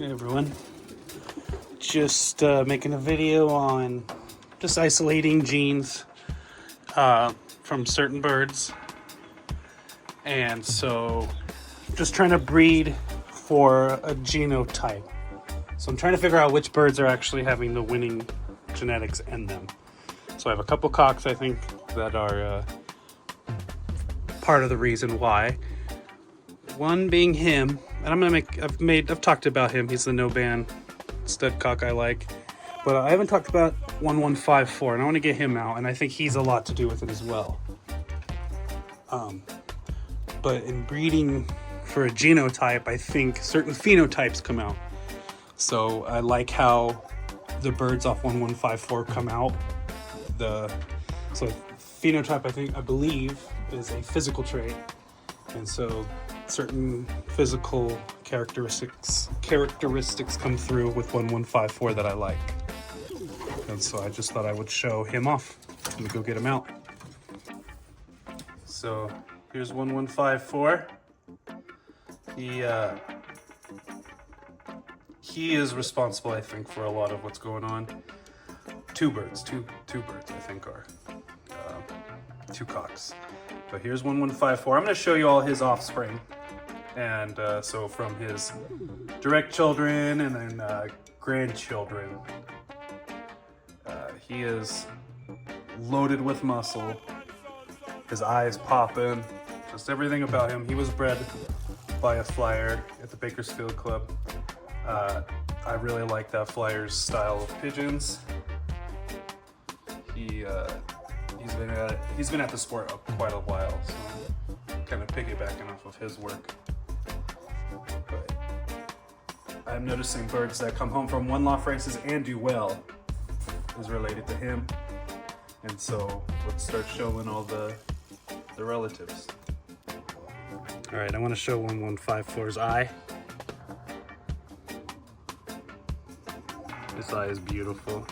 Hey everyone, just making a video on just isolating genes from certain birds, and so just trying to breed for a genotype. So I'm trying to figure out which birds are actually having the winning genetics in them. So I have a couple cocks I think that are part of the reason why. One being him, and I've talked about him. He's the no ban stud cock I like, but I haven't talked about 1154, and I want to get him out, and I think he's a lot to do with it as well. But in breeding for a genotype, I think certain phenotypes come out. So I like how the birds off 1154 come out. So phenotype, I believe, is a physical trait, and so certain physical characteristics come through with 1154 that I like. And so I just thought I would show him off. Let me go get him out. So here's 1154. He is responsible, I think, for a lot of what's going on. Two birds, I think, are two cocks. But here's 1154. I'm going to show you all his offspring. And so from his direct children and then grandchildren, he is loaded with muscle. His eyes popping, just everything about him. He was bred by a flyer at the Bakersfield Club. I really like that flyer's style of pigeons. He's been at the sport quite a while, so I'm kind of piggybacking off of his work. But I'm noticing birds that come home from one loft races and do well is related to him. And so let's start showing all the relatives. All right, I want to show 1154's eye. This eye is beautiful.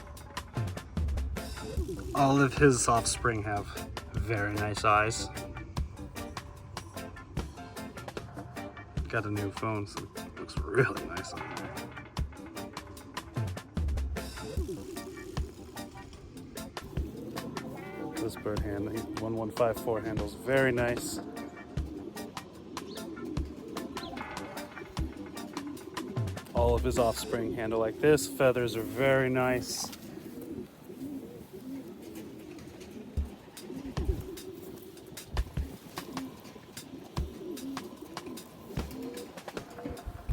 All of his offspring have very nice eyes. Got a new phone, so it looks really nice on there. This bird handle, 1154 handles very nice. All of his offspring handle like this. Feathers are very nice.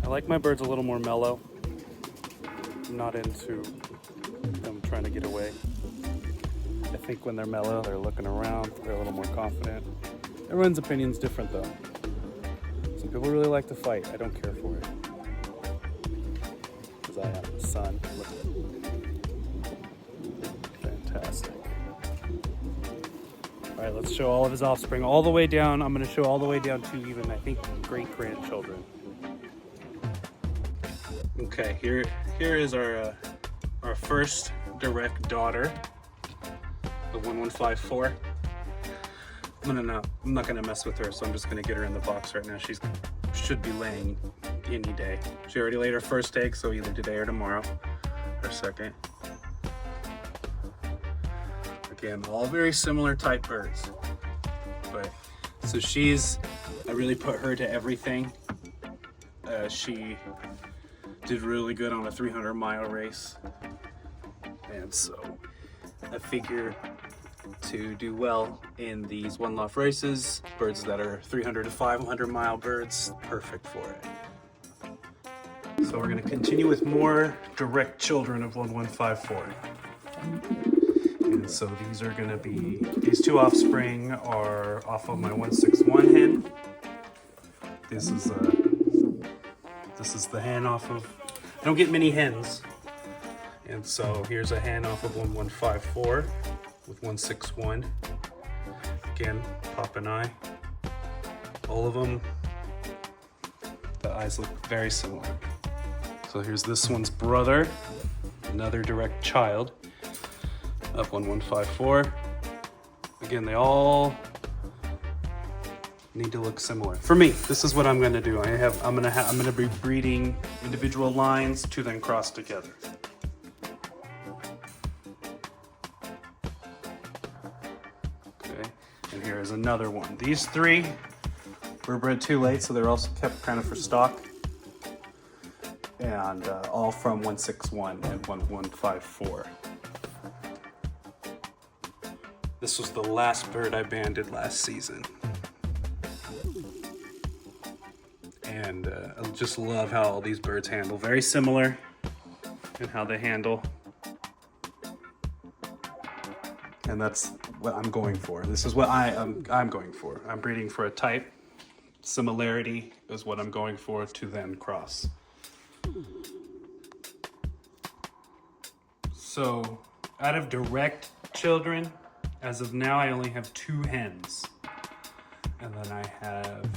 I like my birds a little more mellow. I'm not into them trying to get away. I think when they're mellow, they're looking around, they're a little more confident. Everyone's opinion's different though. Some people really like to fight. I don't care for it. Because I have a son. Fantastic. All right, let's show all of his offspring all the way down. I'm going to show all the way down to even, I think, great-grandchildren. Okay, here is our first direct daughter, the 1154. I'm not gonna mess with her, so I'm just gonna get her in the box right now. She should be laying any day. She already laid her first egg, so either today or tomorrow, her second. Again, all very similar type birds. But so I really put her to everything. She did really good on a 300-mile race, and so I figure to do well in these one loft races, birds that are 300 to 500-mile birds, perfect for it. So we're going to continue with more direct children of 1154. And so these are going to be, these two offspring are off of my 161 hen. This is the hen off of, I don't get many hens. And so here's a hen off of 1154 with 161. Again, pop an eye. All of them, the eyes look very similar. So here's this one's brother, another direct child of 1154. Again, they all need to look similar. For me, this is what I'm gonna do. I'm gonna be breeding individual lines to then cross together. Okay, and here is another one. These three were bred too late, so they're also kept kind of for stock. And all from 161 and 1154. This was the last bird I banded last season. And I just love how all these birds handle. Very similar in how they handle. And that's what I'm going for. This is what I'm going for. I'm breeding for a type. Similarity is what I'm going for to then cross. So, out of direct children, as of now, I only have 2 hens. And then I have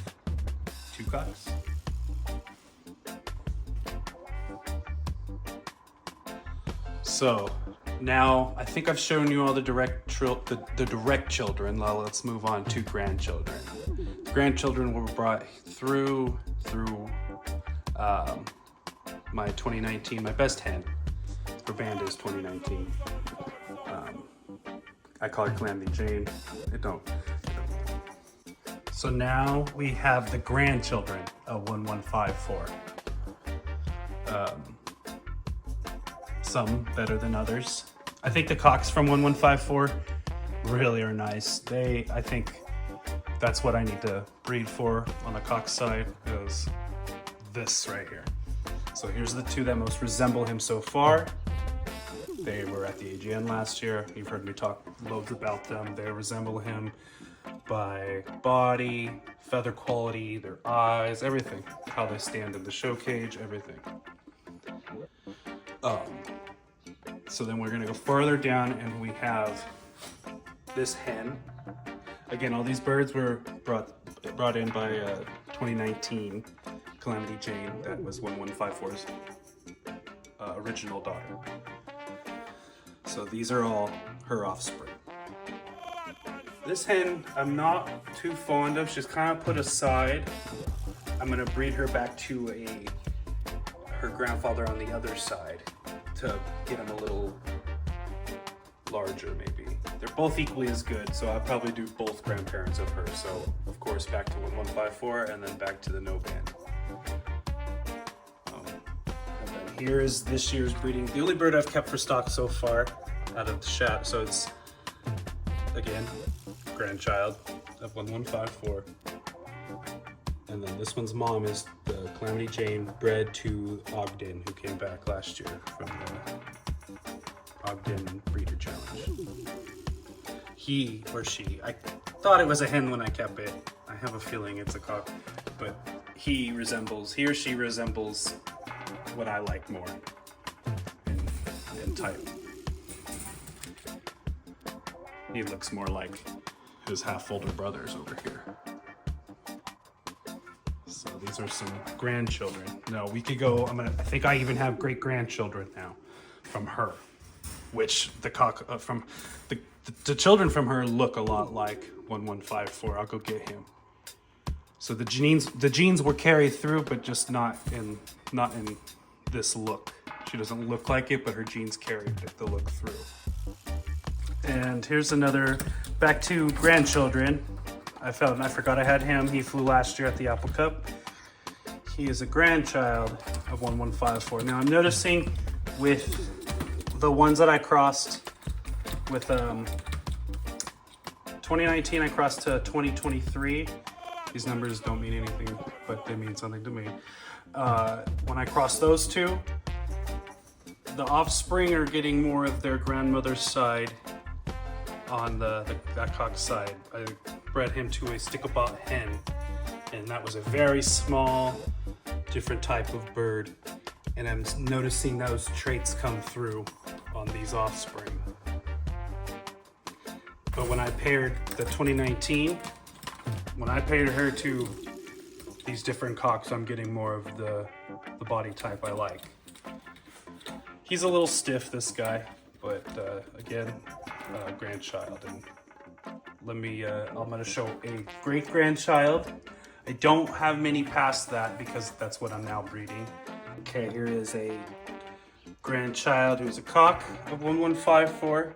2 cocks. So, now I think I've shown you all the direct children. Now let's move on to grandchildren. The grandchildren were brought through my 2019, my best hen. Her band is 2019. I call her Calamity Jane. So now we have the grandchildren of 1154. Some better than others. I think the cocks from 1154 really are nice. I think that's what I need to breed for on the cock side, is this right here. So here's the 2 that most resemble him so far. They were at the AGN last year. You've heard me talk loads about them. They resemble him by body, feather quality, their eyes, everything. How they stand in the show cage, everything. So then we're gonna go further down and we have this hen. Again, all these birds were brought in by 2019 Calamity Jane. That was 1154's original daughter. So these are all her offspring. This hen I'm not too fond of. She's kind of put aside. I'm gonna breed her back to her grandfather on the other side to get him a little larger maybe. They're both equally as good, so I'll probably do both grandparents of her. So of course back to 1154 and then back to the no band. And then here is this year's breeding. The only bird I've kept for stock so far out of the chat. So it's, again, grandchild of 1154. And then this one's mom is the Calamity Jane, bred to Ogden, who came back last year from the Ogden Breeder Challenge. He or she, I thought it was a hen when I kept it. I have a feeling it's a cock, but he or she resembles what I like more in type. He looks more like his half-older brothers over here. So these are some grandchildren. No, we could go, I think I even have great-grandchildren now from her, which the cock from the children from her look a lot like 1154. I'll go get him. So the genes were carried through, but just not in this look. She doesn't look like it, but her genes carried the look through. And here's another, back to grandchildren. I forgot I had him. He flew last year at the Apple Cup. He is a grandchild of 1154. Now I'm noticing with the ones that I crossed with 2019, I crossed to 2023. These numbers don't mean anything, but they mean something to me. When I cross those 2, the offspring are getting more of their grandmother's side on that cock's side. I bred him to a stickabot hen, and that was a very small, different type of bird. And I'm noticing those traits come through on these offspring. But when I paired the 2019, when I paired her to these different cocks, I'm getting more of the body type I like. He's a little stiff, this guy, but again, grandchild, and I'm gonna show a great grandchild. I don't have many past that because that's what I'm now breeding. Okay, here is a grandchild who's a cock of 1154.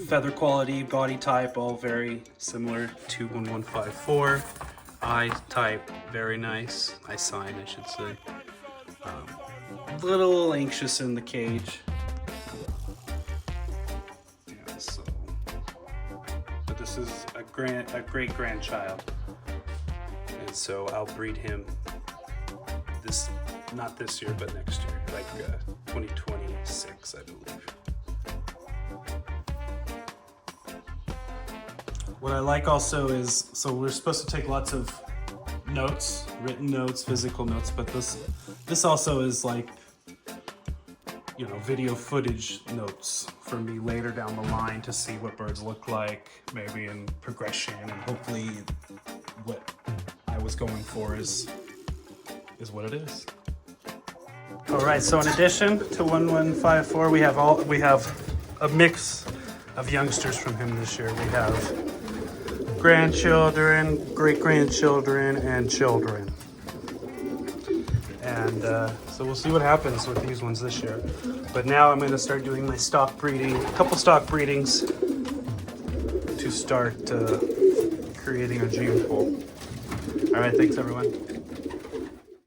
Feather quality, body type, all very similar to 1154. Eye type, very nice. Eye sign, I should say. A little anxious in the cage. Yeah, so, but this is a great grandchild, and so I'll breed him not this year, but next year, like 2026, I believe. What I like also is, so we're supposed to take lots of notes, written notes, physical notes, but this also is like, you know, video footage notes for me later down the line to see what birds look like, maybe in progression, and hopefully what I was going for is what it is. All right, so in addition to 1154, we have a mix of youngsters from him this year. We have grandchildren, great-grandchildren, and children. And so we'll see what happens with these ones this year. But now I'm going to start doing my stock breeding, a couple stock breedings to start creating a gene pool. All right, thanks everyone.